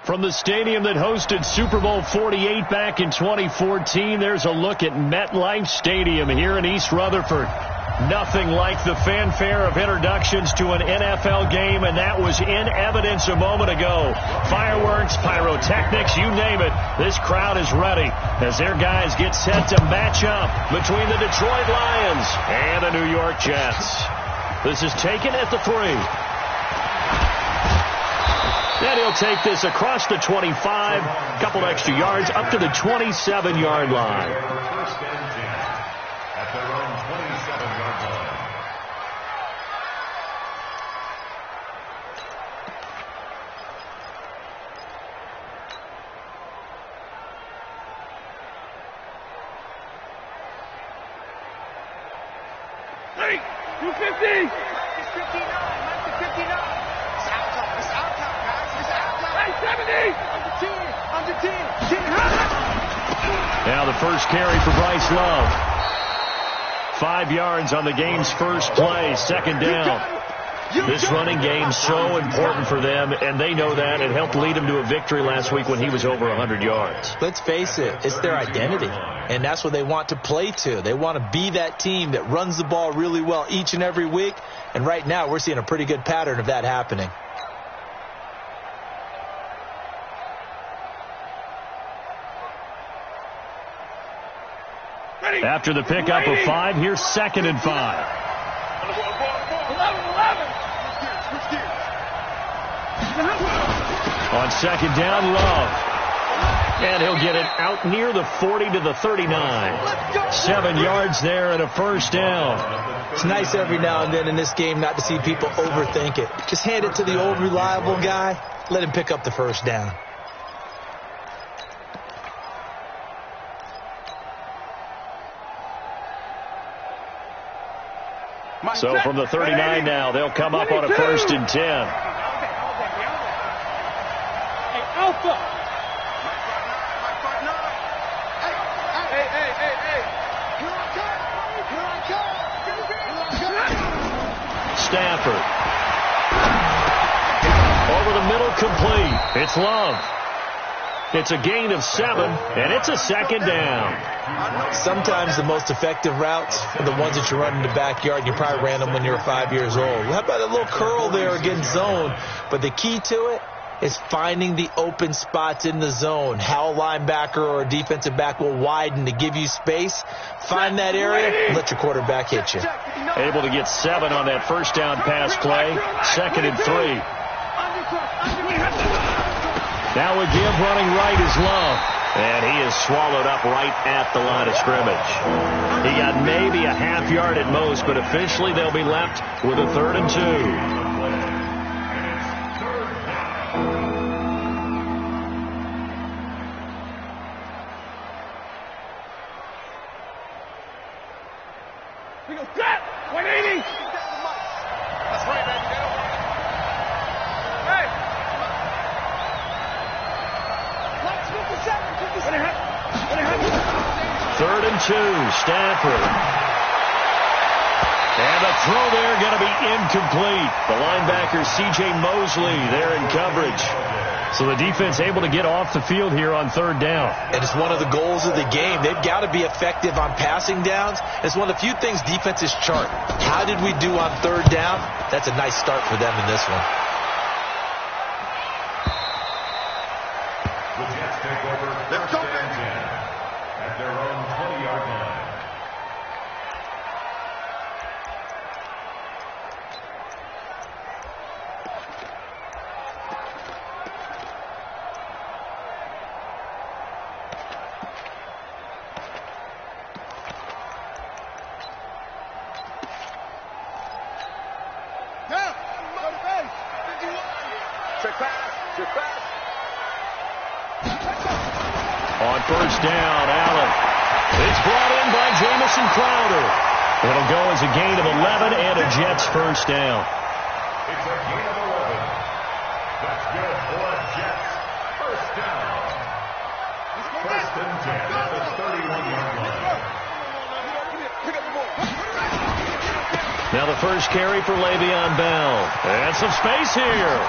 From the stadium that hosted Super Bowl 48 back in 2014, there's a look at MetLife Stadium here in East Rutherford. Nothing like the fanfare of introductions to an NFL game, and that was in evidence a moment ago. Fireworks, pyrotechnics, you name it. This crowd is ready as their guys get set to match up between the Detroit Lions and the New York Jets. This is taken at the 3. And he'll take this across the 25, couple extra yards, up to the 27-yard line. First and 10 at their own 27-yard line. Hey, 250! It's 59, Mike to 59. It's out time, guys. It's out time. Hey, 70! I'm the team. Now the first carry for Bryce Love. 5 yards on the game's first play, second down. This running game so important for them, and they know that. It helped lead them to a victory last week when he was over 100 yards. Let's face it, it's their identity, and that's what they want to play to. They want to be that team that runs the ball really well each and every week, and right now we're seeing a pretty good pattern of that happening. After the pickup of 5, here's 2nd and 5. 11. On 2nd down, Love. And he'll get it out near the 40 to the 39. 7 yards there and a first down. It's nice every now and then in this game not to see people overthink it. Just hand it to the old reliable guy. Let him pick up the first down. So from the 39 now, they'll come up on a 1st and 10. Hey, Alpha! Hey. Stafford. Over the middle, complete. It's Love. It's a gain of 7, and it's a 2nd down. Sometimes the most effective routes are the ones that you run in the backyard. You probably ran them when you were 5 years old. How about a little curl there against zone? But the key to it is finding the open spots in the zone. How a linebacker or a defensive back will widen to give you space. Find that area and let your quarterback hit you. Able to get 7 on that first down pass play. 2nd and 3. Now a give running right is Love. And he is swallowed up right at the line of scrimmage. He got maybe a half yard at most, but officially they'll be left with a 3rd and 2. We go, set! 180! That's right, baby. Hey! 3rd and 2, Stafford. And the throw there going to be incomplete. The linebacker, C.J. Mosley, there in coverage. So the defense able to get off the field here on 3rd down. And it's one of the goals of the game. They've got to be effective on passing downs. It's one of the few things defenses chart. How did we do on 3rd down? That's a nice start for them in this one. The Jets take over first and 10 at their own 20-yard line. On 1st down, Allen. It's brought in by Jamison Crowder. It'll go as a gain of 11 and a Jets first down. It's a gain of 11. That's good for a Jets first down. 1st and 10 at the 31-yard line. Now the first carry for Le'Veon Bell. And some space here.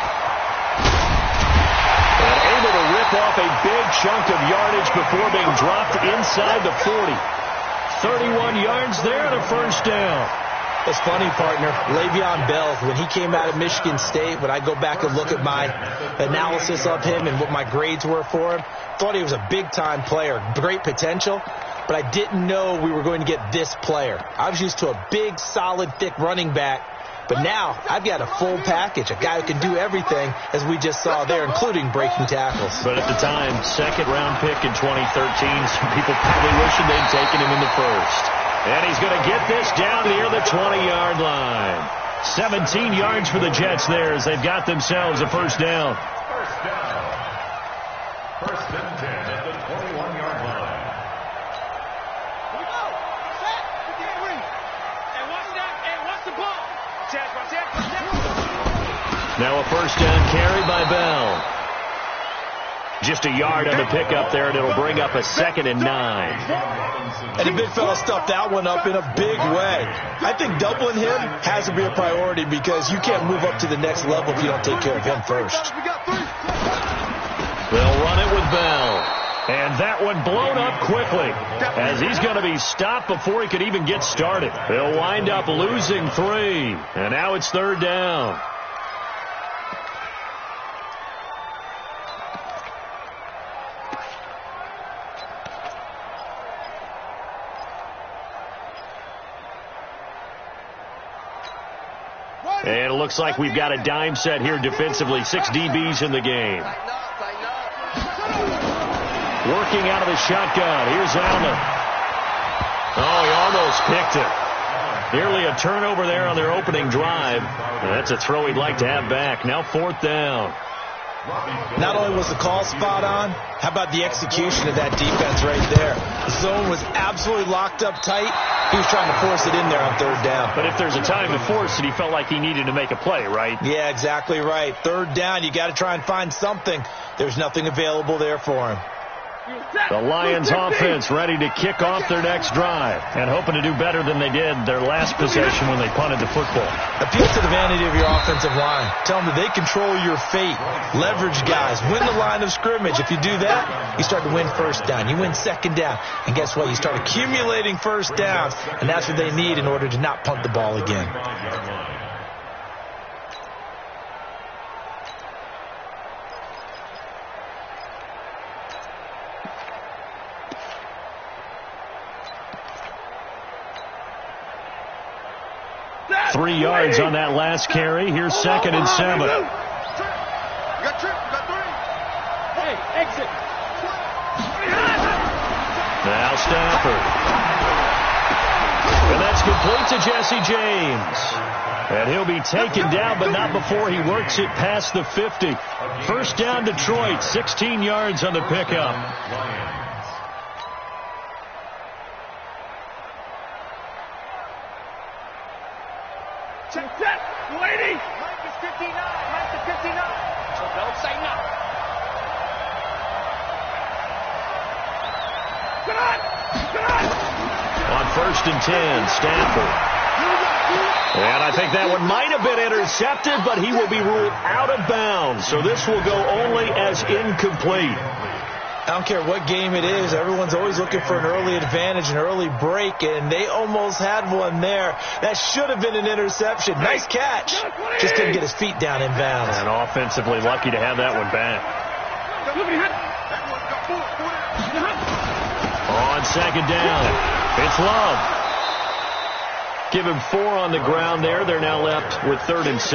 And able to rip off a big chunk of yardage before being dropped inside the 40. 31 yards there and a first down. It's funny, partner. Le'Veon Bell, when he came out of Michigan State, when I go back and look at my analysis of him and what my grades were for him, thought he was a big-time player, great potential, but I didn't know we were going to get this player. I was used to a big, solid, thick running back, but now I've got a full package, a guy who can do everything, as we just saw there, including breaking tackles. But at the time, second-round pick in 2013, some people probably wishing they'd taken him in the first. And he's going to get this down near the 20-yard line. 17 yards for the Jets there as they've got themselves a first down. First down. First and 10 at the 21-yard line. Here we go. Set. 58 ring. And watch that. And watch the ball. Watch that. Now a first down carry by Bell. Just a yard on the pickup there, and it'll bring up a 2nd and 9. And the big fella stuffed that one up in a big way. I think doubling him has to be a priority because you can't move up to the next level if you don't take care of him first. They'll run it with Bell. And that one blown up quickly as he's going to be stopped before he could even get started. They'll wind up losing 3. And now it's 3rd down. And it looks like we've got a dime set here defensively. 6 DBs in the game. Working out of the shotgun. Here's Allen. Oh, he almost picked it. Nearly a turnover there on their opening drive. And that's a throw he'd like to have back. Now 4th down. Not only was the call spot on, how about the execution of that defense right there? The zone was absolutely locked up tight. He was trying to force it in there on 3rd down. But if there's a time to force it, he felt like he needed to make a play, right? Yeah, exactly right. 3rd down, you got to try and find something. There's nothing available there for him. The Lions offense ready to kick off their next drive and hoping to do better than they did their last possession when they punted the football. Appeal to the vanity of your offensive line. Tell them that they control your fate. Leverage guys. Win the line of scrimmage. If you do that, you start to win 1st down. You win 2nd down. And guess what? You start accumulating 1st downs, and that's what they need in order to not punt the ball again. Three yards on that last carry. Here's 2nd and 7. You got trip. You got 3. Hey, exit. Now Stafford. And that's complete to Jesse James. And he'll be taken down, but not before he works it past the 50. First down Detroit, 16 yards on the pickup. Check that. 280. Mike is 59. Mike is 59. So don't say no. Come on. Come on. On 1st and 10, Stafford. And I think that one might have been intercepted, but he will be ruled out of bounds. So this will go only as incomplete. I don't care what game it is. Everyone's always looking for an early advantage, an early break, and they almost had one there. That should have been an interception. Nice catch. Just couldn't get his feet down in bounds. And offensively lucky to have that one back. On 2nd down, it's Love. Give him 4 on the ground there. They're now left with 3rd and 6.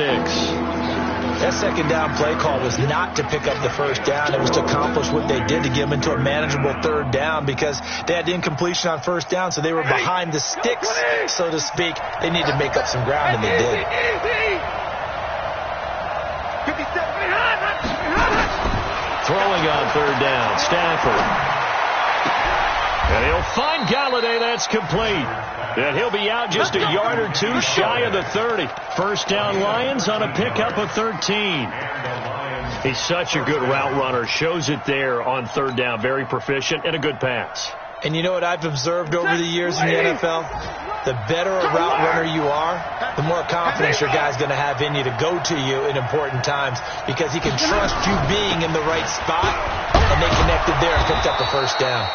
That 2nd down play call was not to pick up the 1st down. It was to accomplish what they did to get them into a manageable 3rd down because they had incompletion on 1st down, so they were behind the sticks, so to speak. They needed to make up some ground, and they did. Throwing on 3rd down, Stafford. And he'll find Galladay. That's complete. And he'll be out just a yard or 2 shy of the 30. First down Lions on a pickup of 13. He's such a good route runner. Shows it there on 3rd down. Very proficient and a good pass. And you know what I've observed over the years in the NFL? The better a route runner you are, the more confidence your guy's going to have in you to go to you in important times because he can trust you being in the right spot, and they connected there and picked up the first down.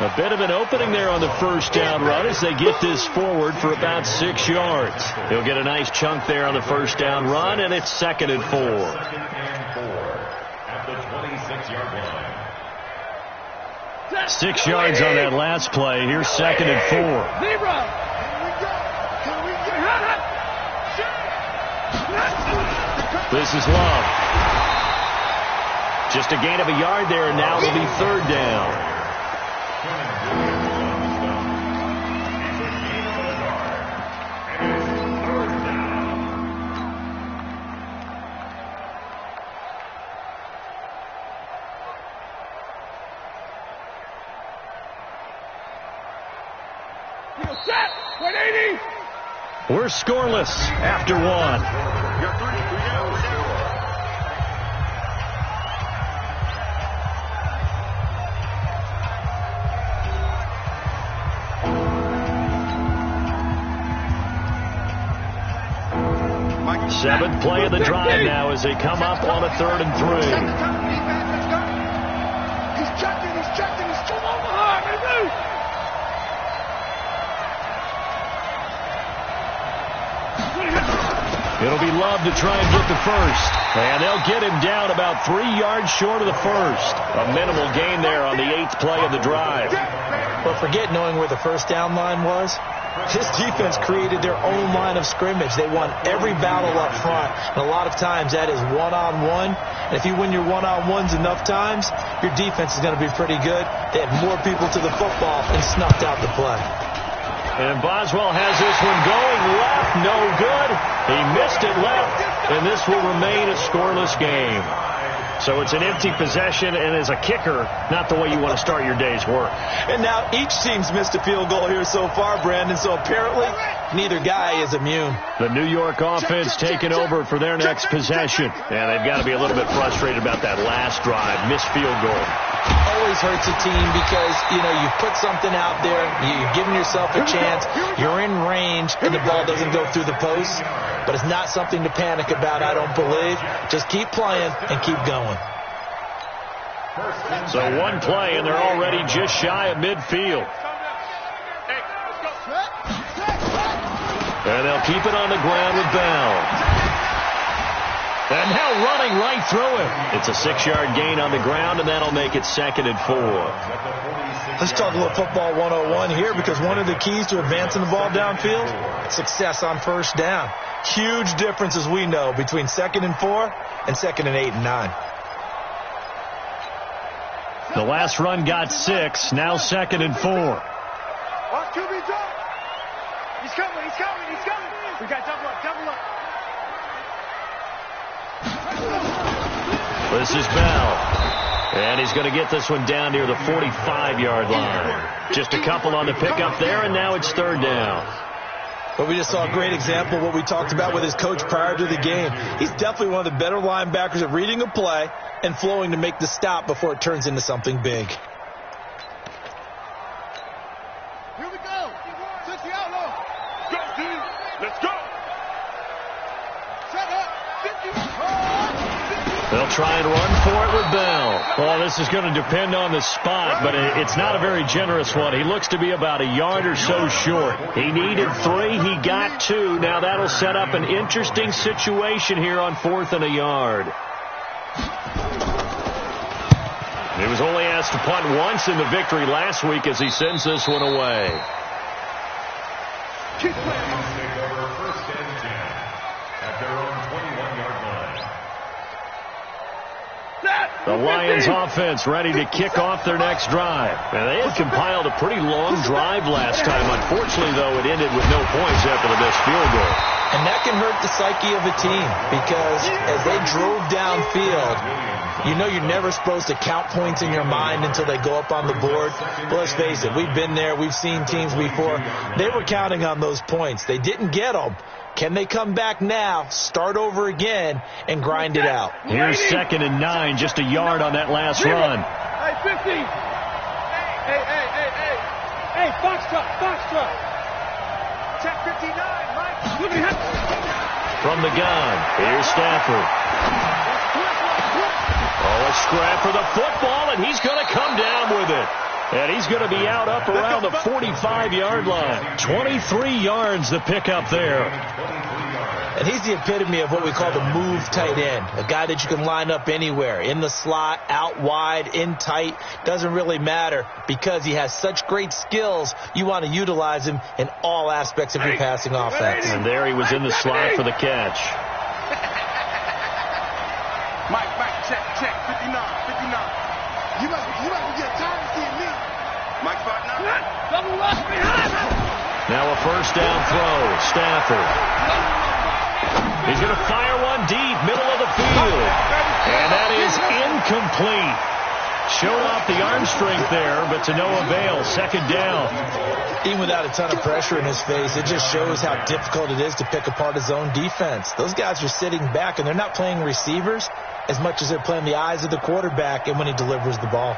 A bit of an opening there on the first down run as they get this forward for about 6 yards. He'll get a nice chunk there on the first down run, and it's 2nd and 4. 2nd and 4 at the 26-yard line. 6 yards on that last play. Here's 2nd and 4. This is Love. Just a gain of a yard there, and now it'll be 3rd down. We're scoreless after 1. Seventh play of the drive now as they come up on a 3rd and 3. He's checking, he's too over hard, man. It'll be Love to try and get the first. And they'll get him down about 3 yards short of the first. A minimal gain there on the 8th play of the drive. But forget knowing where the first down line was. This defense created their own line of scrimmage. They won every battle up front. And a lot of times that is one-on-one. And if you win your one-on-ones enough times, your defense is going to be pretty good. They had more people to the football and snuffed out the play. And Boswell has this one going left. No good. He missed it left. And this will remain a scoreless game. So it's an empty possession, and as a kicker, not the way you want to start your day's work. And now each team's missed a field goal here so far, Brandon, so apparently neither guy is immune. The New York offense taking over for their next possession. And they've got to be a little bit frustrated about that last drive, missed field goal. Always hurts a team because, you know, you put something out there, you're giving yourself a chance, you're in range, and the ball doesn't go through the post. But it's not something to panic about, I don't believe. Just keep playing and keep going. So one play, and they're already just shy of midfield. And they'll keep it on the ground with Bell. And now running right through it. It's a 6-yard gain on the ground, and that'll make it 2nd and 4. Let's talk a little football 101 here, because one of the keys to advancing the ball downfield, success on first down. Huge difference, as we know, between 2nd and 4 and 2nd and 8 and 9. The last run got 6, now 2nd and 4. Watch QB drop. He's coming. We got double up. This is Bell. And he's going to get this one down near the 45-yard line. Just a couple on the pickup there, and now it's 3rd down. But we just saw a great example of what we talked about with his coach prior to the game. He's definitely one of the better linebackers at reading a play and flowing to make the stop before it turns into something big. Here we go. Touch the outlaw. Go, dude. Let's go. Set up. 50. They'll try and run for it with Bell. Well, this is going to depend on the spot, but it's not a very generous one. He looks to be about a yard or so short. He needed 3. He got 2. Now that'll set up an interesting situation here on 4th and a yard. He was only asked to punt once in the victory last week as he sends this one away. Keep playing. Take over 1st and 10 at their own 21-yard line. The Lions offense ready to kick off their next drive. And they had compiled a pretty long drive last time. Unfortunately, though, it ended with no points after the missed field goal. And that can hurt the psyche of a team because as they drove downfield, you know you're never supposed to count points in your mind until they go up on the board. But let's face it, we've been there. We've seen teams before. They were counting on those points. They didn't get them. Can they come back now, start over again, and grind it out? Here's 2nd and 9, just a yard on that last run. Hey, 50. Hey. Hey, box truck. Check 59, Mike. From the gun, here's Stafford. Oh, a scrap for the football, and he's going to come down with it. And he's going to be out up around the 45-yard line. 23 yards the pickup there. And he's the epitome of what we call the move tight end, a guy that you can line up anywhere, in the slot, out wide, in tight, doesn't really matter because he has such great skills. You want to utilize him in all aspects of your passing offense. And there he was in the slot for the catch. Mike, check, 59. You must get tired of seeing me. Mike, 5-9. Double rush behind him. Now a first down throw, Stafford. He's going to fire one deep, middle of the field. And that is incomplete. Showed off the arm strength there, but to no avail. Second down. Even without a ton of pressure in his face, it just shows how difficult it is to pick apart his own defense. Those guys are sitting back, and they're not playing receivers as much as they're playing the eyes of the quarterback and when he delivers the ball.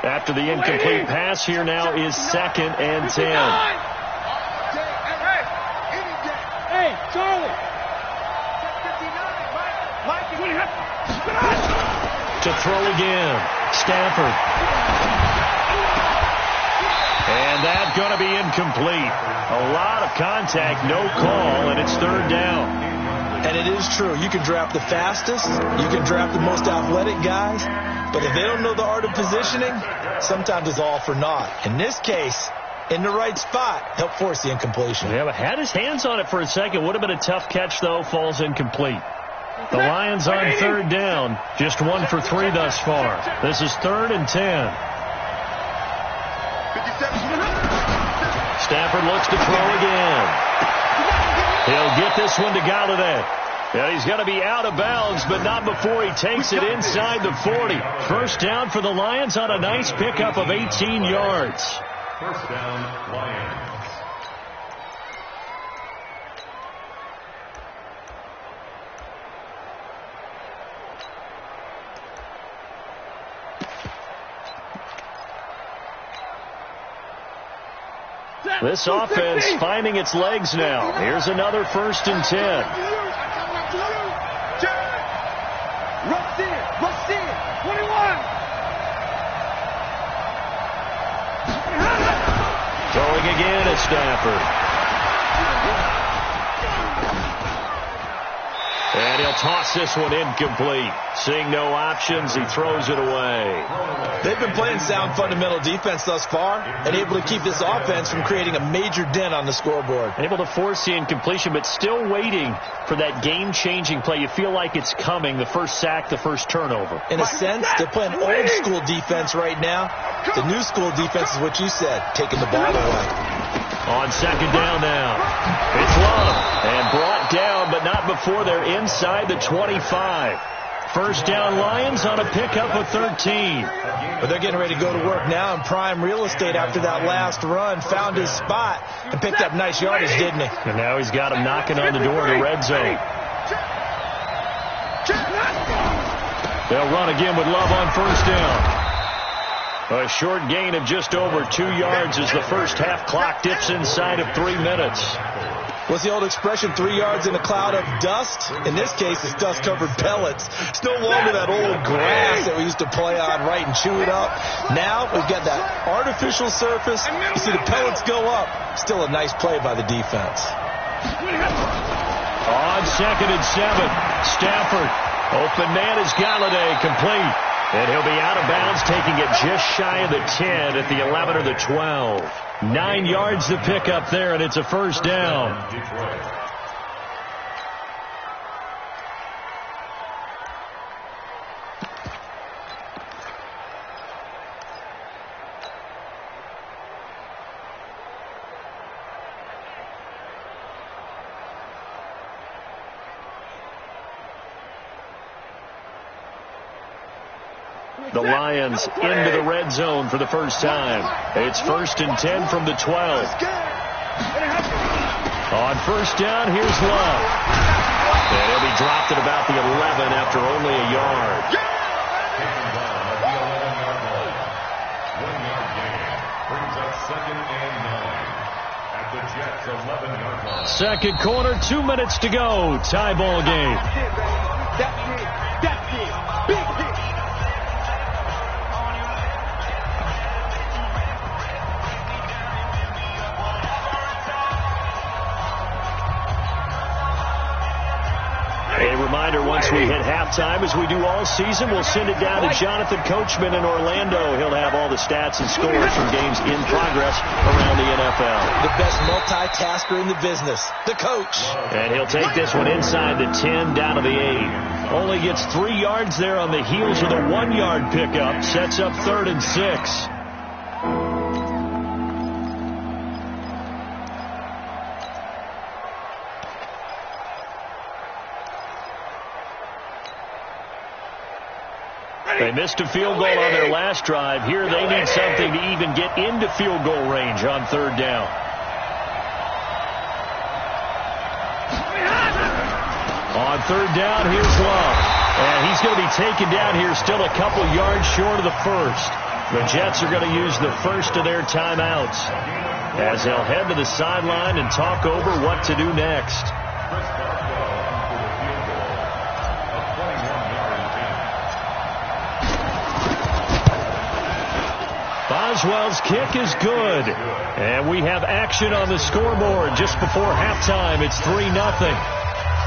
After the incomplete pass, here now is 2nd and 10. Hey, Charlie. To throw again, Stafford. And that's going to be incomplete. A lot of contact, no call, and it's 3rd down. And it is true. You can draft the fastest. You can draft the most athletic guys. But if they don't know the art of positioning, sometimes it's all for naught. In this case, in the right spot, help force the incompletion. Yeah, but had his hands on it for a second. Would have been a tough catch, though. Falls incomplete. The Lions on 3rd down. Just 1 for 3 thus far. This is 3rd and 10. Stafford looks to throw again. He'll get this one to Galladay. And he's going to be out of bounds, but not before he takes it inside the 40. First down for the Lions on a nice pickup of 18 yards. First down, Lions. This offense finding its legs now. Here's another 1st and 10. Rush in, 21. Throwing again at Stafford. And he'll toss this one incomplete. Seeing no options, he throws it away. They've been playing sound fundamental defense thus far and able to keep this offense from creating a major dent on the scoreboard. Able to force the incompletion, but still waiting for that game-changing play. You feel like it's coming, the first sack, the first turnover. In a sense, they're playing old-school defense right now. The new school defense is what you said, taking the ball away. On 2nd down now. It's Love. And brought down, but not before they're inside the 25. First down Lions on a pickup of 13. But they're getting ready to go to work now in prime real estate after that last run. Found his spot and picked up nice yardage, didn't he? And now he's got him knocking on the door in the red zone. They'll run again with Love on first down. A short gain of just over 2 yards as the first half clock dips inside of 3 minutes. What's the old expression, 3 yards in a cloud of dust? In this case, it's dust-covered pellets. It's no longer that old grass that we used to play on, right, and chew it up. Now we've got that artificial surface. You see the pellets go up. Still a nice play by the defense. On 2nd and 7, Stafford. Open man is Galladay, complete. And he'll be out of bounds, taking it just shy of the 10 at the 11 or the 12. 9 yards to pick up there, and it's a first down. The Lions into the red zone for the first time. It's 1st and 10 from the 12. On first down, here's Love. And he'll be dropped at about the 11 after only a yard. Brings up 2nd and 9 at the Jets' 11-yard line. Second quarter, 2 minutes to go. Tie ball game. That's it, baby. That's it. Big hit. A reminder, once we hit halftime, as we do all season, we'll send it down to Jonathan Coachman in Orlando. He'll have all the stats and scores from games in progress around the NFL. The best multitasker in the business, the coach. And he'll take this one inside the 10, down to the 8. Only gets 3 yards there on the heels of the 1-yard pickup. Sets up 3rd and 6. They missed a field goal on their last drive. Here they need something to even get into field goal range on 3rd down. On 3rd down, here's Love. And he's going to be taken down here still a couple yards short of the first. The Jets are going to use the first of their timeouts as they'll head to the sideline and talk over what to do next. Boswell's kick is good. And we have action on the scoreboard just before halftime. It's 3-0.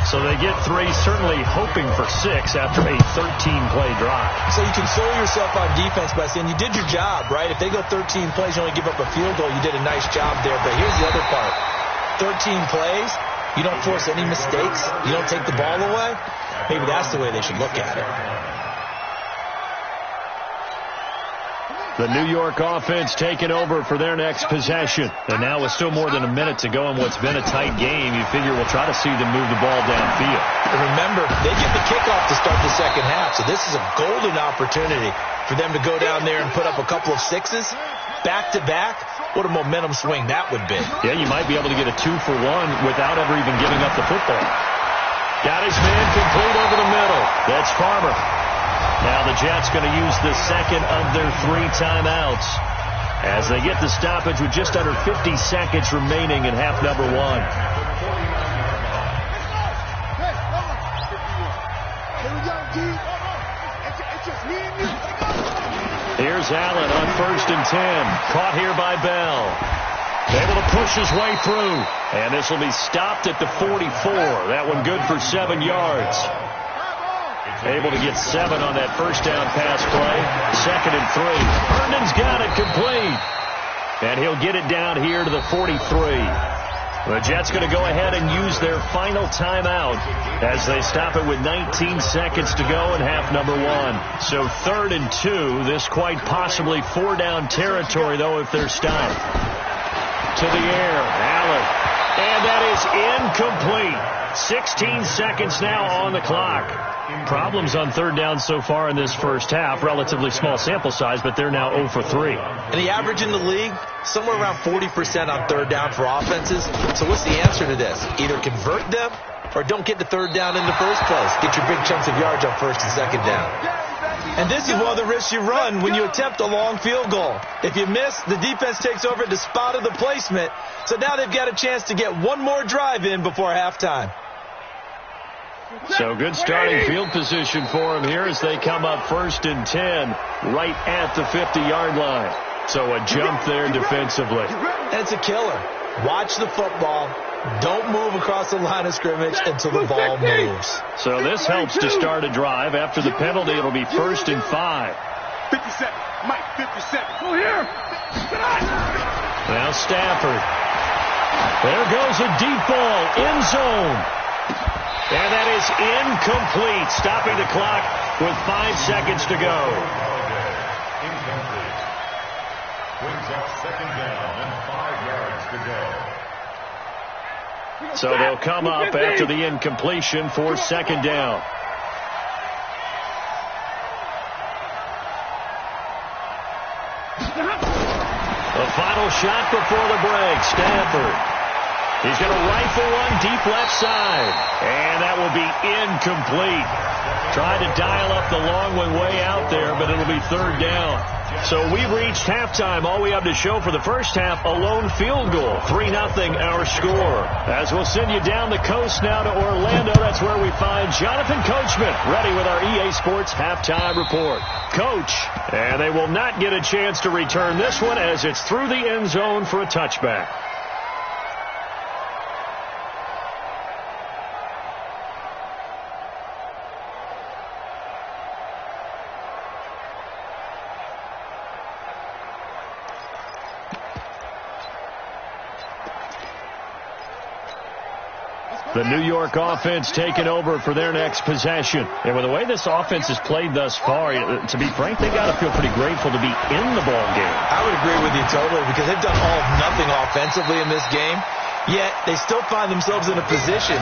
So they get 3, certainly hoping for 6 after a 13-play drive. So you console yourself on defense by saying you did your job, right? If they go 13 plays, you only give up a field goal, you did a nice job there. But here's the other part. 13 plays, you don't force any mistakes, you don't take the ball away. Maybe that's the way they should look at it. The New York offense taking over for their next possession. And now with still more than a minute to go in what's been a tight game, you figure we'll try to see them move the ball downfield. And remember, they get the kickoff to start the second half, so this is a golden opportunity for them to go down there and put up a couple of 6s back-to-back. What a momentum swing that would be. Yeah, you might be able to get a 2-for-1 without ever even giving up the football. Got his man complete over the middle. That's Farmer. Now the Jets going to use the second of their 3 timeouts as they get the stoppage with just under 50 seconds remaining in half number 1. Here's Allen on 1st and 10. Caught here by Bell. Able to push his way through. And this will be stopped at the 44. That one good for 7 yards. Able to get 7 on that first down pass play. 2nd and 3. Herndon's got it complete. And he'll get it down here to the 43. The Jets going to go ahead and use their final timeout as they stop it with 19 seconds to go in half number 1. So 3rd and 2. This quite possibly 4-down territory, though, if they're stopped. To the air. Allen. And that is incomplete. 16 seconds now on the clock. Problems on 3rd down so far in this first half. Relatively small sample size, but they're now 0 for 3. And the average in the league, somewhere around 40% on 3rd down for offenses. So what's the answer to this? Either convert them or don't get to 3rd down in the first place. Get your big chunks of yards on 1st and 2nd down. And this is one of the risks you run when you attempt a long field goal. If you miss, the defense takes over at the spot of the placement. So now they've got a chance to get one more drive in before halftime. So good starting field position for them here as they come up 1st and 10 right at the 50-yard line. So a jump there defensively. And it's a killer. Watch the football. Don't move across the line of scrimmage until the ball moves. So this helps to start a drive. After the penalty, it'll be 1st and 5. 57. Mike, 57. Go here. Now Stafford. There goes a deep ball. End zone. And that is incomplete. Stopping the clock with 5 seconds to go. Incomplete. Brings up 2nd down and 5 yards to go. So they'll come up after the incompletion for 2nd down. The final shot before the break. Stafford. He's going to rifle one deep left side. And that will be incomplete. Tried to dial up the long one way out there, but it'll be third down. So we've reached halftime. All we have to show for the first half, a lone field goal. 3-0 our score. As we'll send you down the coast now to Orlando, that's where we find Jonathan Coachman, ready with our EA Sports halftime report. Coach, and they will not get a chance to return this one as it's through the end zone for a touchback. The New York offense taking over for their next possession. And with the way this offense has played thus far, to be frank, they got to feel pretty grateful to be in the ball game. I would agree with you totally because they've done all of nothing offensively in this game, yet they still find themselves in a position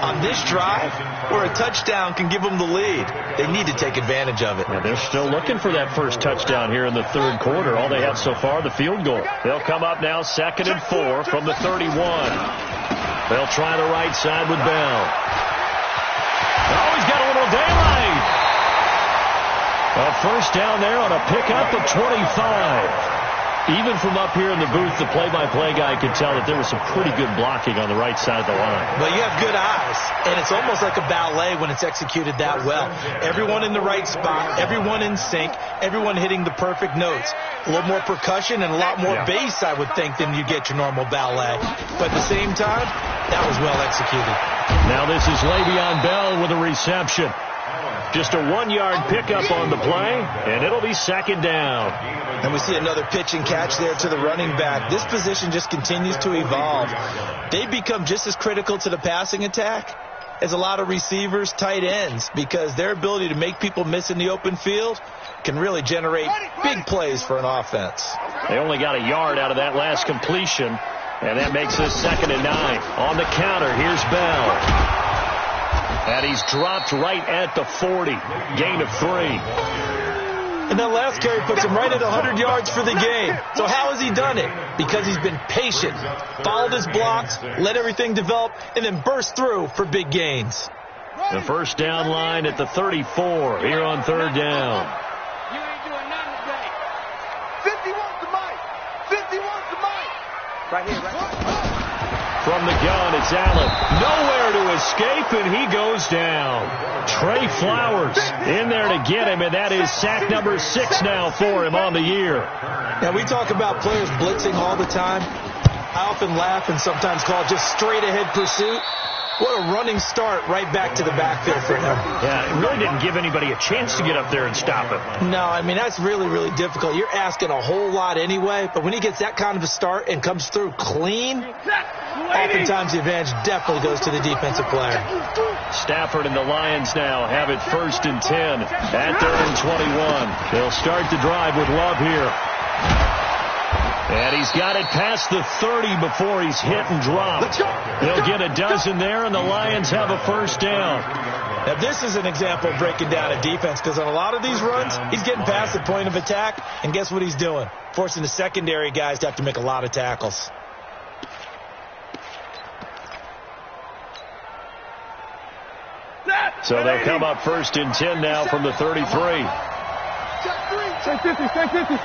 on this drive where a touchdown can give them the lead. They need to take advantage of it. Yeah, they're still looking for that first touchdown here in the third quarter. All they have so far, the field goal. They'll come up now 2nd and 4 from the 31. They'll try the right side with Bell. Oh, he's got a little daylight. A first down there on a pickup of 25. Even from up here in the booth, the play-by-play guy could tell that there was some pretty good blocking on the right side of the line. Well, you have good eyes, and it's almost like a ballet when it's executed that well. Everyone in the right spot, everyone in sync, everyone hitting the perfect notes. A little more percussion and a lot more bass, I would think, than you get your normal ballet. But at the same time, that was well executed. Now this is Le'Veon Bell with a reception. Just a 1-yard pickup on the play, and it'll be 2nd down. And we see another pitch and catch there to the running back. This position just continues to evolve. They become just as critical to the passing attack as a lot of receivers, tight ends, because their ability to make people miss in the open field can really generate big plays for an offense. They only got a yard out of that last completion, and that makes this 2nd and 9. On the counter, here's Bell. And he's dropped right at the 40. Gain of 3. And that last carry puts him right at 100 yards for the game. So how has he done it? Because he's been patient, followed his blocks, let everything develop, and then burst through for big gains. The first down line at the 34 here on 3rd down. You ain't doing nothing today. 51's the mic. 51's the mic. Right here, right here. From the gun, it's Allen. Nowhere to escape, and he goes down. Trey Flowers in there to get him, and that is sack number 6 now for him on the year. Now, we talk about players blitzing all the time. I often laugh and sometimes call it just straight-ahead pursuit. What a running start right back to the backfield for him. Yeah, it really didn't give anybody a chance to get up there and stop him. No, I mean, that's really, really difficult. You're asking a whole lot anyway, but when he gets that kind of a start and comes through clean, oftentimes the advantage definitely goes to the defensive player. Stafford and the Lions now have it 1st and 10 at their own 21. They'll start the drive with Love here. And he's got it past the 30 before he's hit and dropped. They'll get a dozen there, and the Lions have a first down. Now, this is an example of breaking down a defense, because on a lot of these runs, he's getting past the point of attack, and guess what he's doing? Forcing the secondary guys to have to make a lot of tackles. So they'll come up 1st and 10 now from the 33. Stay 50, stay 50.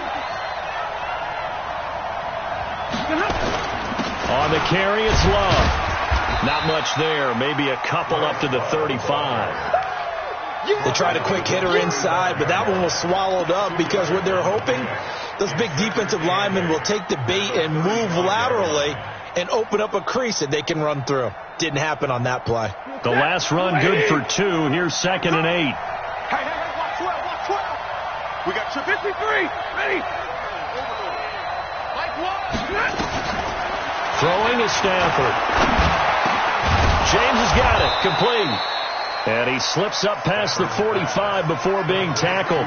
On the carry, it's Love. Not much there. Maybe a couple up to the 35. They tried a quick hitter inside, but that one was swallowed up because what they're hoping, those big defensive linemen will take the bait and move laterally and open up a crease that they can run through. Didn't happen on that play. The last run good for 2. Here's 2nd and 8. Hey, watch 12, watch 12. We got 53. Ready? Throwing is Stafford. James has got it. Complete. And he slips up past the 45 before being tackled.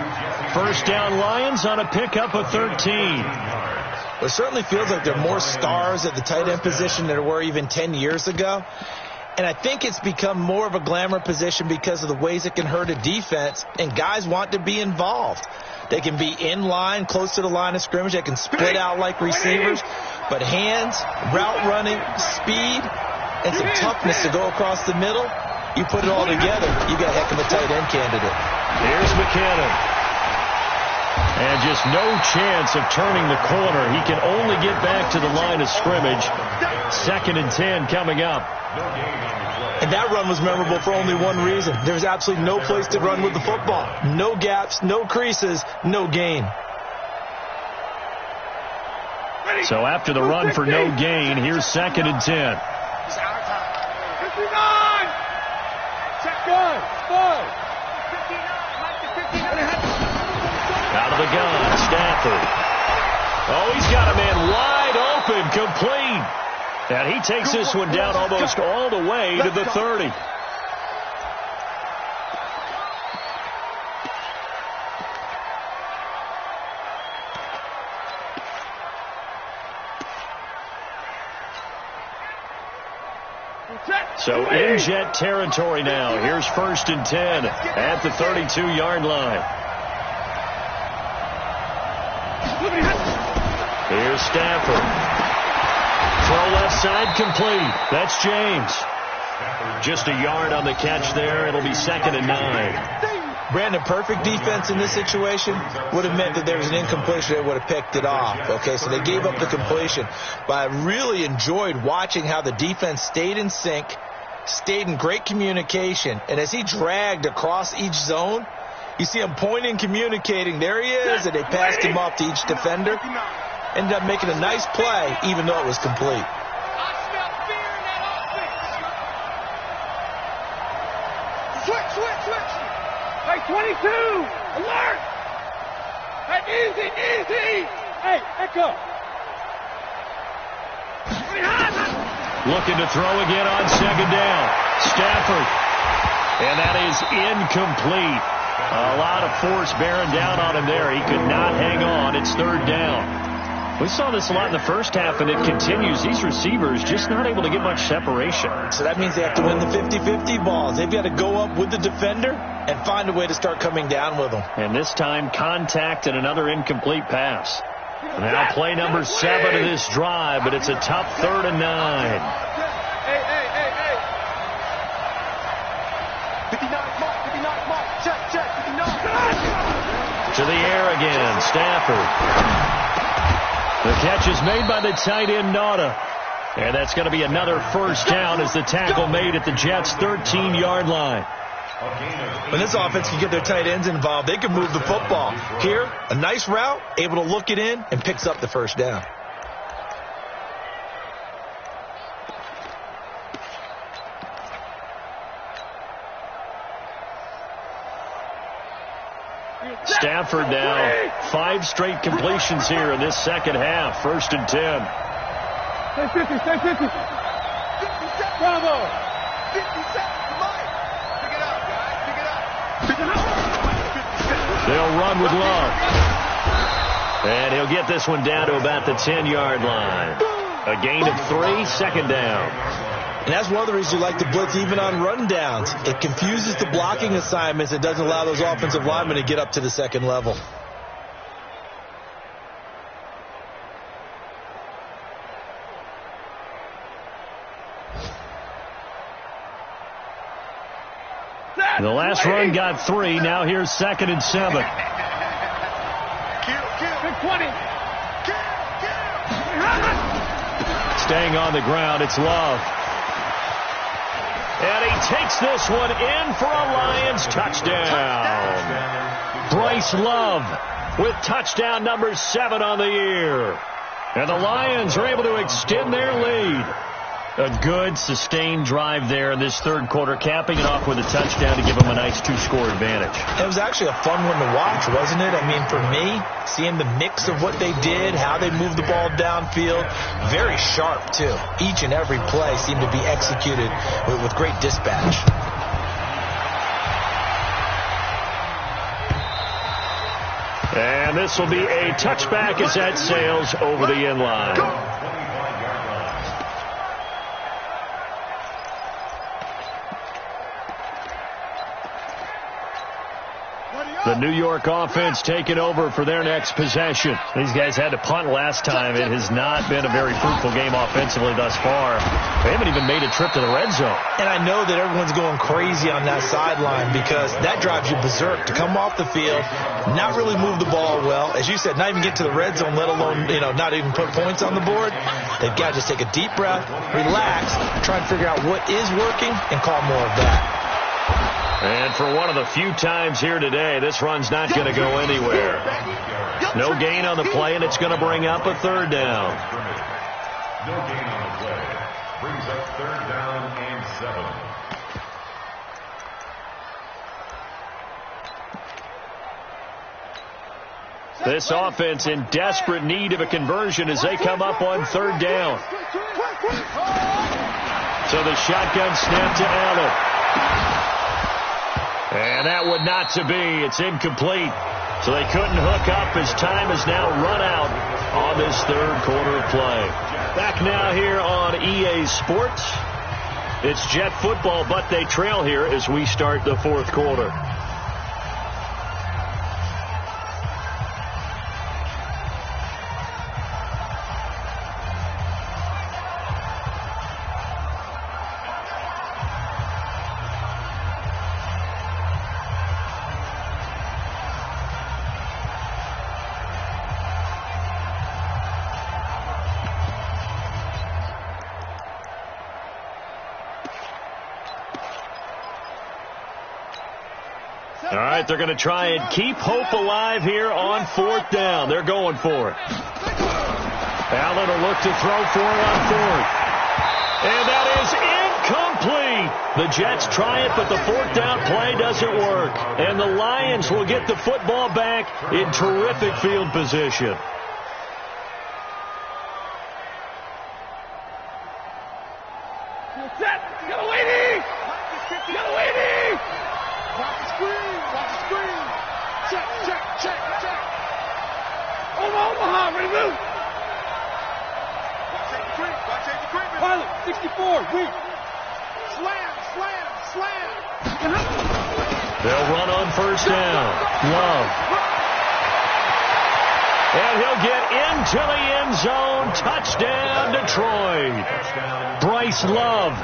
First down Lions on a pickup of 13. Well, it certainly feels like there are more stars at the tight end position than there were even 10 years ago. And I think it's become more of a glamour position because of the ways it can hurt a defense, and guys want to be involved. They can be in line, close to the line of scrimmage. They can split out like receivers. But hands, route running, speed, and some toughness to go across the middle, You put it all together, you got a heck of a tight end candidate. Here's McKinnon. And just no chance of turning the corner. He can only get back to the line of scrimmage. 2nd and 10 coming up. And that run was memorable for only one reason. There was absolutely no place to run with the football. No gaps, no creases, no gain. So after the run for no gain, here's 2nd and 10. It's our time. 59! Check good. Good. 59. Out of the gun, Stafford. Oh, he's got a man wide open, complete. And he takes this one down almost all the way to the 30. So in Jet territory now. Here's 1st and 10 at the 32-yard line. Here's Stafford. Throw left side complete. That's James. Just a yard on the catch there. It'll be 2nd and 9. Brandon, perfect defense in this situation would have meant that there was an incompletion that would have picked it off. Okay, so they gave up the completion. But I really enjoyed watching how the defense stayed in sync, stayed in great communication. And as he dragged across each zone, you see him pointing, communicating. There he is, and they passed him off to each defender. Ended up making a nice play, even though it was complete. I smell fear in that offense. Switch. Hey, 22, alert. Hey, easy. Hey, echo. Looking to throw again on 2nd down. Stafford. And that is incomplete. A lot of force bearing down on him there. He could not hang on. It's 3rd down. We saw this a lot in the first half, and it continues. These receivers just not able to get much separation. So that means they have to win the 50-50 balls. They've got to go up with the defender and find a way to start coming down with them. And this time, contact and another incomplete pass. Now play number 7 of this drive, but it's a tough 3rd and 9. Hey. 59, mark. Check, 59. To the air again, Stafford. The catch is made by the tight end, Nauta. And that's going to be another 1st down as the tackle made at the Jets' 13-yard line. When this offense can get their tight ends involved, they can move the football. Here, a nice route, able to look it in, and picks up the 1st down. Stafford now 5 straight completions here in this 2nd half. 1st and 10. Stay 50. Bravo. 50 seconds. Come on. Pick it up, guys. Pick it up. They'll run with Love. And he'll get this one down to about the 10-yard line. A gain of 3, 2nd down. And that's one of the reasons you like to blitz even on run downs. It confuses the blocking assignments. It doesn't allow those offensive linemen to get up to the 2nd level. The last run got 3. Now here's 2nd and 7. Big 20. Staying on the ground, it's Love. And he takes this one in for a Lions touchdown. Bryce Love with touchdown number 7 on the year. And the Lions are able to extend their lead. A good, sustained drive there in this 3rd quarter, capping it off with a touchdown to give them a nice 2-score advantage. It was actually a fun one to watch, wasn't it? I mean, for me, seeing the mix of what they did, how they moved the ball downfield, very sharp, too. Each and every play seemed to be executed with great dispatch. And this will be a touchback as that sails over the end line. The New York offense taking over for their next possession. These guys had to punt last time. It has not been a very fruitful game offensively thus far. They haven't even made a trip to the red zone. And I know that everyone's going crazy on that sideline because that drives you berserk to come off the field, not really move the ball well. As you said, not even get to the red zone, let alone, not even put points on the board. They've got to just take a deep breath, relax, try and figure out what is working and call more of that. And for one of the few times here today, this run's not going to go anywhere. No gain on the play, and it's going to bring up a third down. No gain on the play. Brings up third down and 7. This offense in desperate need of a conversion as they come up on third down. So the shotgun snap to Allen. And that would not to be. It's incomplete. So they couldn't hook up as time has now run out on this third quarter of play. Back now here on EA Sports. It's Jet football, but they trail here as we start the fourth quarter. All right, they're going to try and keep hope alive here on fourth down. They're going for it. Allen will look to throw for it on fourth. And that is incomplete. The Jets try it, but the fourth down play doesn't work. And the Lions will get the football back in terrific field position. Omaha, ready to move. 64, weak. Slam. They'll run on first down. Love. And he'll get into the end zone. Touchdown, Detroit. Bryce Love,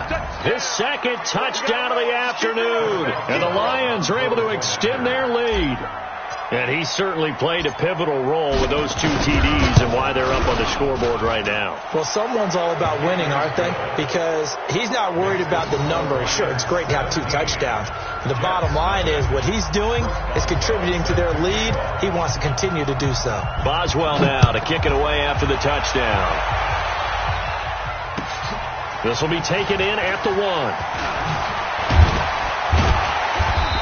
his second touchdown of the afternoon. And the Lions are able to extend their lead. And he certainly played a pivotal role with those two TDs and why they're up on the scoreboard right now. Well, someone's all about winning, aren't they? Because he's not worried about the number. Sure, it's great to have 2 touchdowns. The bottom line is what he's doing is contributing to their lead. He wants to continue to do so. Boswell now to kick it away after the touchdown. This will be taken in at the 1.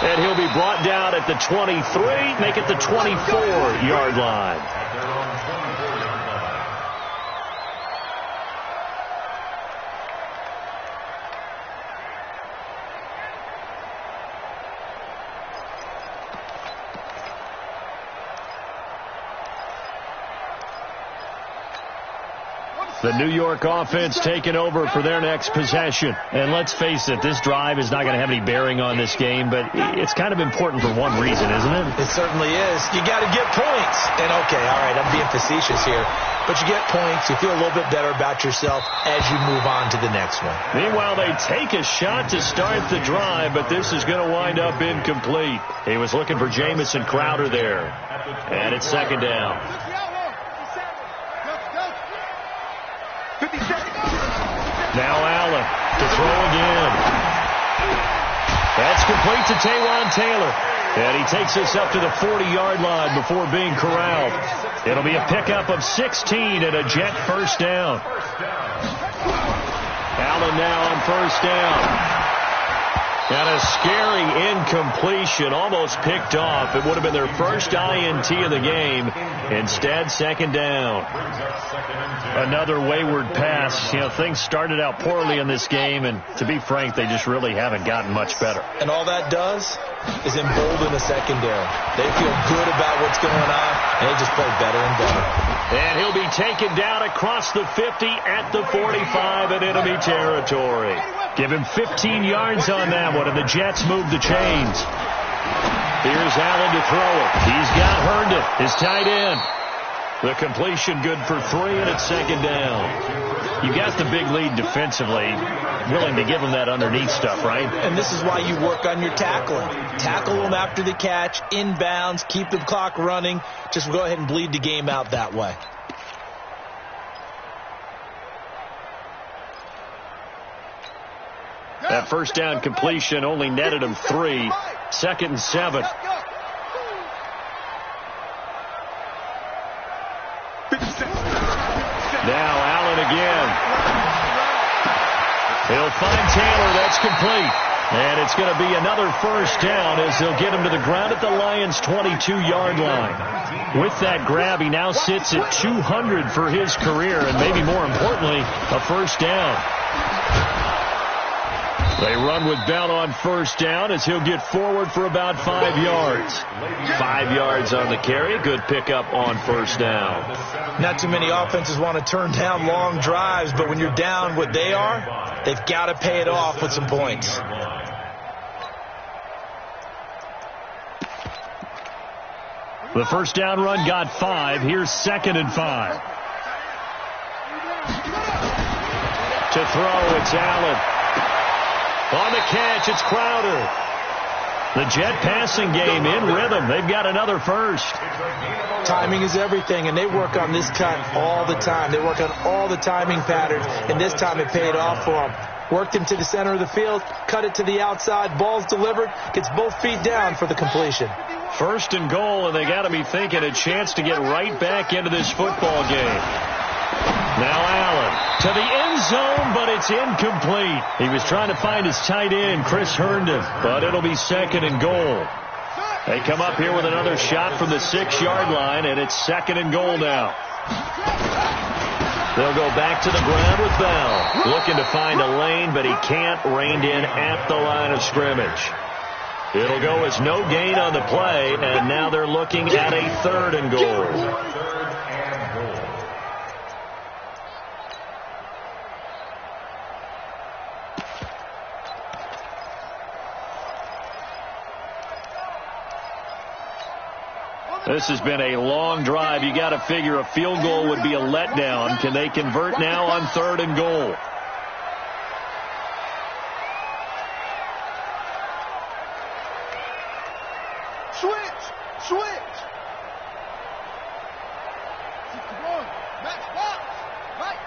And he'll be brought down at the 23, make it the 24-yard line. The New York offense taking over for their next possession. And let's face it, this drive is not going to have any bearing on this game, but it's kind of important for one reason, isn't it? It certainly is. You got to get points. And okay, all right, I'm being facetious here. But you get points, you feel a little bit better about yourself as you move on to the next one. Meanwhile, they take a shot to start the drive, but this is going to wind up incomplete. He was looking for Jamison Crowder there. And it's second down. Now Allen to throw again. That's complete to Taywan Taylor. And he takes us up to the 40-yard line before being corralled. It'll be a pickup of 16 and a Jet first down. Allen now on first down. And a scary incompletion, almost picked off. It would have been their first INT of the game. Instead, second down. Another wayward pass. Things started out poorly in this game, and to be frank, they just really haven't gotten much better. And all that does is embolden the secondary. They feel good about what's going on, and they just play better and better. And he'll be taken down across the 50 at the 45 in enemy territory. Give him 15 yards on that one, and the Jets move the chains. Here's Allen to throw it. He's got Herndon, his tight end. The completion good for 3, and it's second down. You got the big lead defensively, willing to give them that underneath stuff, right? And this is why you work on your tackling. Tackle them after the catch, inbounds, keep the clock running. Just go ahead and bleed the game out that way. That first down completion only netted him 3. Second and 7. Now Allen again. He'll find Taylor. That's complete. And it's going to be another first down as they'll get him to the ground at the Lions' 22-yard line. With that grab, he now sits at 200 for his career, and maybe more importantly, a first down. They run with Bell on first down as he'll get forward for about 5 yards. 5 yards on the carry. Good pickup on first down. Not too many offenses want to turn down long drives, but when you're down what they are, they've got to pay it off with some points. The first down run got 5. Here's second and 5. To throw, it's Allen. On the catch, it's Crowder. The Jet passing game in rhythm. They've got another first. Timing is everything, and they work on this cut all the time. They work on all the timing patterns, and this time it paid off for them. Worked him to the center of the field, cut it to the outside, ball's delivered, gets both feet down for the completion. First and goal, and they got to be thinking a chance to get right back into this football game. Now Allen to the end zone, but it's incomplete. He was trying to find his tight end, Chris Herndon, but it'll be second and goal. They come up here with another shot from the 6-yard line, and it's second and goal now. They'll go back to the ground with Bell. Looking to find a lane, but he can't. Reined in at the line of scrimmage. It'll go as no gain on the play, and now they're looking at a third and goal. This has been a long drive. You got to figure a field goal would be a letdown. Can they convert now on third and goal? Switch. Come on. Match box. Right.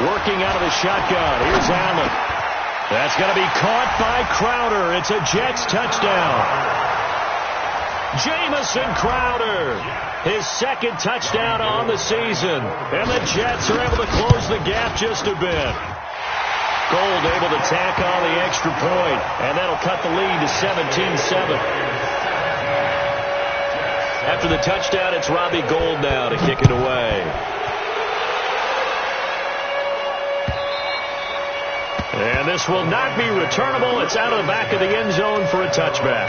Working out of the shotgun. Here's Allen. That's going to be caught by Crowder. It's a Jets touchdown. Jamison Crowder, his second touchdown on the season. And the Jets are able to close the gap just a bit. Gold able to tack on the extra point, and that'll cut the lead to 17-7. After the touchdown, it's Robbie Gould now to kick it away. And this will not be returnable. It's out of the back of the end zone for a touchback.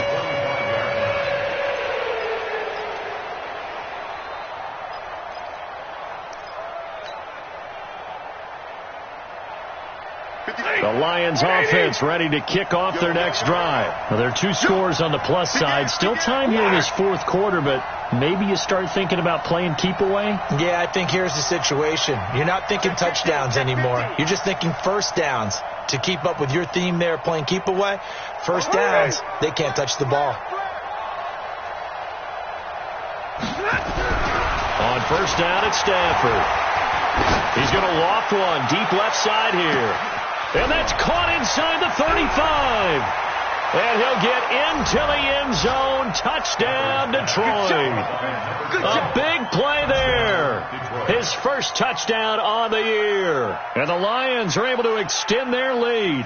The Lions offense ready to kick off their next drive. Now, there are 2 scores on the plus side. Still time here in this fourth quarter, but maybe you start thinking about playing keep away? Yeah, I think here's the situation. You're not thinking touchdowns anymore. You're just thinking first downs. To keep up with your theme there, playing keep away, first downs, they can't touch the ball. On first down, it's Stafford. He's going to loft one deep left side here. And that's caught inside the 35. And he'll get into the end zone. Touchdown, Detroit. A big play there. His first touchdown on the year. And the Lions are able to extend their lead.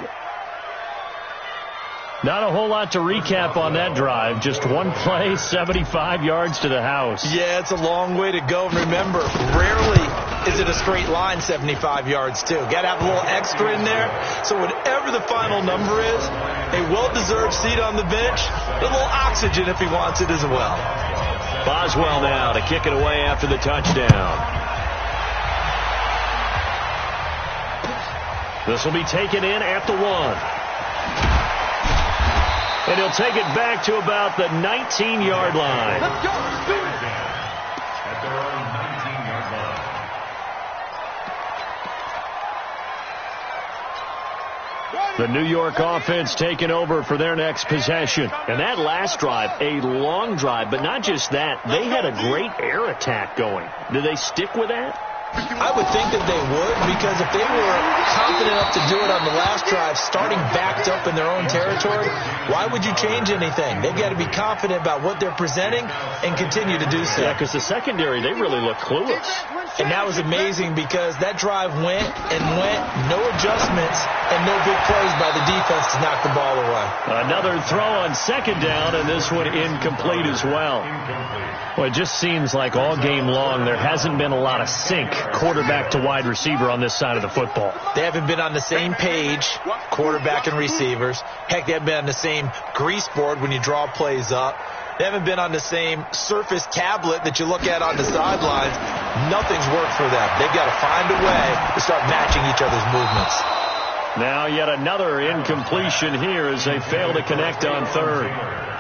Not a whole lot to recap on that drive. Just one play, 75 yards to the house. Yeah, it's a long way to go. Remember, rarely is it a straight line 75 yards, too. Got to have a little extra in there. So whatever the final number is, a well-deserved seat on the bench, a little oxygen if he wants it as well. Boswell now to kick it away after the touchdown. This will be taken in at the 1. And he'll take it back to about the 19-yard line. Let's go. Let's do it. At their own 19-yard line. The New York offense taking over for their next possession. And that last drive, a long drive, but not just that. They had a great air attack going. Do they stick with that? I would think that they would, because if they were confident enough to do it on the last drive, starting backed up in their own territory, why would you change anything? They've got to be confident about what they're presenting and continue to do so. Yeah, because the secondary, they really look clueless. And that was amazing because that drive went and went, no adjustments, and no big plays by the defense to knock the ball away. Another throw on second down, and this one incomplete as well. Well, it just seems like all game long there hasn't been a lot of sync quarterback to wide receiver on this side of the football. They haven't been on the same page, quarterback and receivers. Heck, they haven't been on the same grease board when you draw plays up. They haven't been on the same Surface tablet that you look at on the sidelines. Nothing's worked for them. They've got to find a way to start matching each other's movements. Now yet another incompletion here as they fail to connect on third.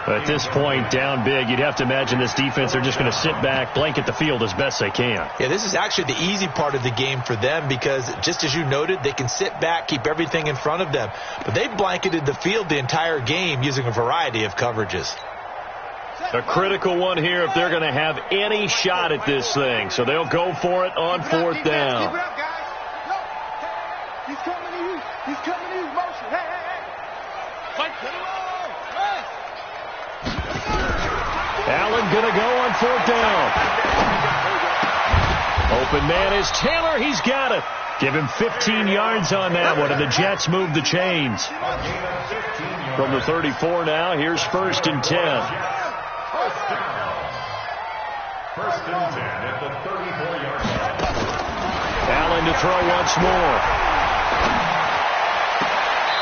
At this point, down big, you'd have to imagine this defense, they're just going to sit back, blanket the field as best they can. Yeah, this is actually the easy part of the game for them because, just as you noted, they can sit back, keep everything in front of them. But they've blanketed the field the entire game using a variety of coverages. A critical one here if they're going to have any shot at this thing. So they'll go for it on fourth down. Keep it up, guys. Look. He's coming to you. He's coming to you. Motion. Hey, hey, hey. Fight. Get him on. Allen going to go on fourth down. Open man is Taylor. He's got it. Give him 15 yards on that one, and the Jets move the chains. From the 34 now, here's 1st and 10. First and 10 at the 34-yard line. Allen to throw once more.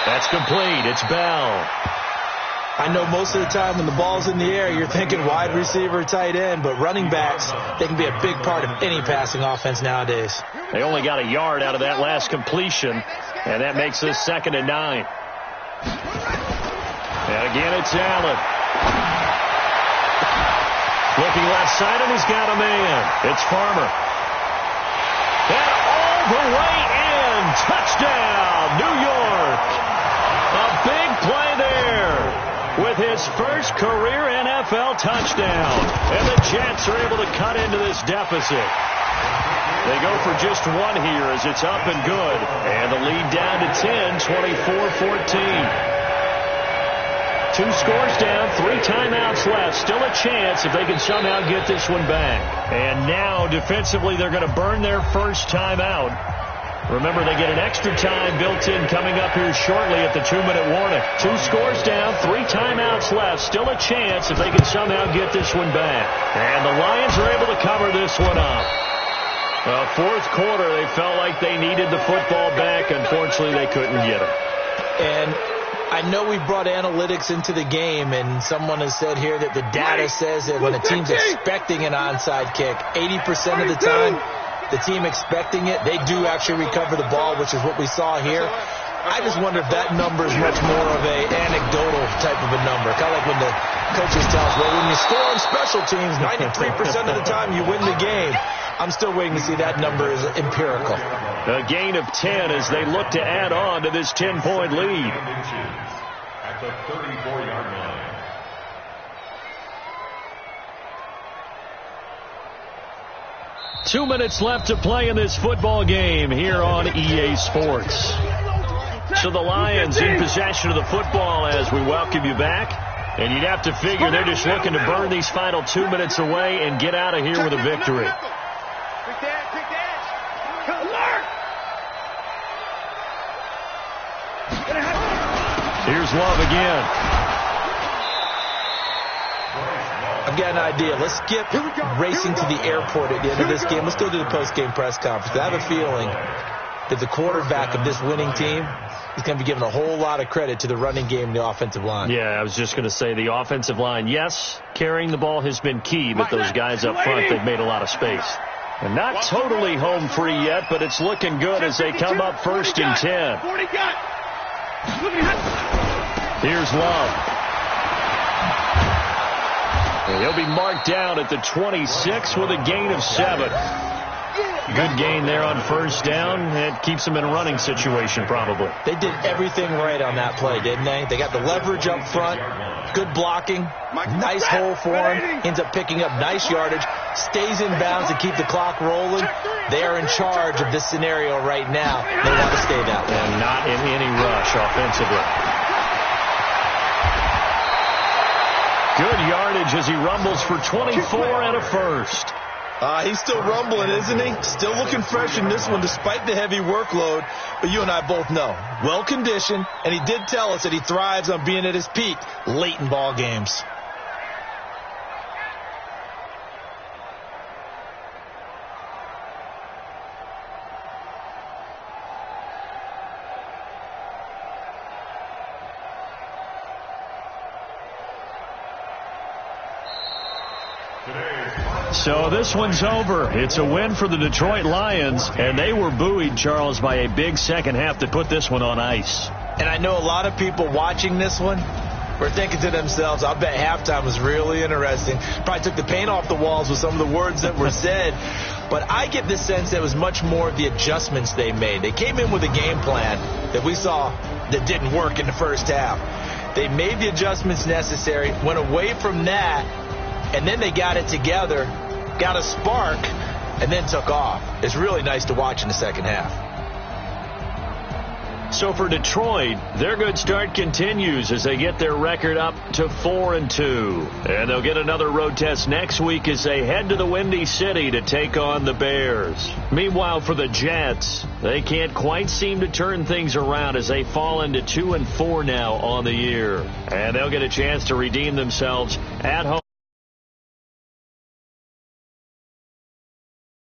That's complete. It's Bell. I know most of the time when the ball's in the air, you're thinking wide receiver, tight end, but running backs, they can be a big part of any passing offense nowadays. They only got a yard out of that last completion, and that makes this 2nd and 9. And again, it's Allen. Looking left side, and he's got a man. It's Farmer. And all the way in. Touchdown, New York. A big play there with his first career NFL touchdown. And the Jets are able to cut into this deficit. They go for just one here as it's up and good. And the lead down to 10, 24-14. 2 scores down, 3 timeouts left. Still a chance if they can somehow get this one back. And now, defensively, they're going to burn their first timeout. Remember, they get an extra time built in coming up here shortly at the 2-minute warning. 2 scores down, 3 timeouts left. Still a chance if they can somehow get this one back. And the Lions are able to cover this one up. Well, 4th quarter, they felt like they needed the football back. Unfortunately, they couldn't get it. And I know we brought analytics into the game, and someone has said here that the data says that when a team's expecting an onside kick, 80% of the time, the team expecting it, they do actually recover the ball, which is what we saw here. I just wonder if that number is much more of a anecdotal type of a number. Kind of like when the coaches tell us, well, when you score on special teams, 93% of the time you win the game. I'm still waiting to see that number is empirical. A gain of 10 as they look to add on to this 10-point lead. At the 34-yard line. Two minutes left to play in this football game here on EA Sports. So the Lions in possession of the football as we welcome you back. And you'd have to figure they're just looking to burn these final 2 minutes away and get out of here with a victory. Here's Love again. I've got an idea. Let's skip racing to the airport at the end of this game. Let's go to the post-game press conference. I have a feeling that the quarterback of this winning team is going to be given a whole lot of credit to the running game and the offensive line. Yeah, I was just going to say the offensive line, yes, carrying the ball has been key, but those guys up front, they've made a lot of space. And not totally home free yet, but it's looking good as they come up 1st and 10. Here's Love. And he'll be marked down at the 26 with a gain of 7. Good gain there on 1st down. It keeps them in a running situation, probably. They did everything right on that play, didn't they? They got the leverage up front, good blocking, nice hole for him, ends up picking up nice yardage, stays in bounds to keep the clock rolling. They are in charge of this scenario right now. They want to stay that way. And not in any rush offensively. Good yardage as he rumbles for 24 and a first. He's still rumbling, isn't he? Still looking fresh in this one despite the heavy workload. But you and I both know, well-conditioned, and he did tell us that he thrives on being at his peak late in ball games. So this one's over. It's a win for the Detroit Lions, and they were buoyed, Charles, by a big second half that put this one on ice. And I know a lot of people watching this one were thinking to themselves, I bet halftime was really interesting. Probably took the paint off the walls with some of the words that were said. But I get the sense that it was much more of the adjustments they made. They came in with a game plan that we saw that didn't work in the first half. They made the adjustments necessary, went away from that, and then they got it together, got a spark, and then took off. It's really nice to watch in the second half. So for Detroit, their good start continues as they get their record up to 4-2. And they'll get another road test next week as they head to the Windy City to take on the Bears. Meanwhile, for the Jets, they can't quite seem to turn things around as they fall into 2-4 now on the year. And they'll get a chance to redeem themselves at home.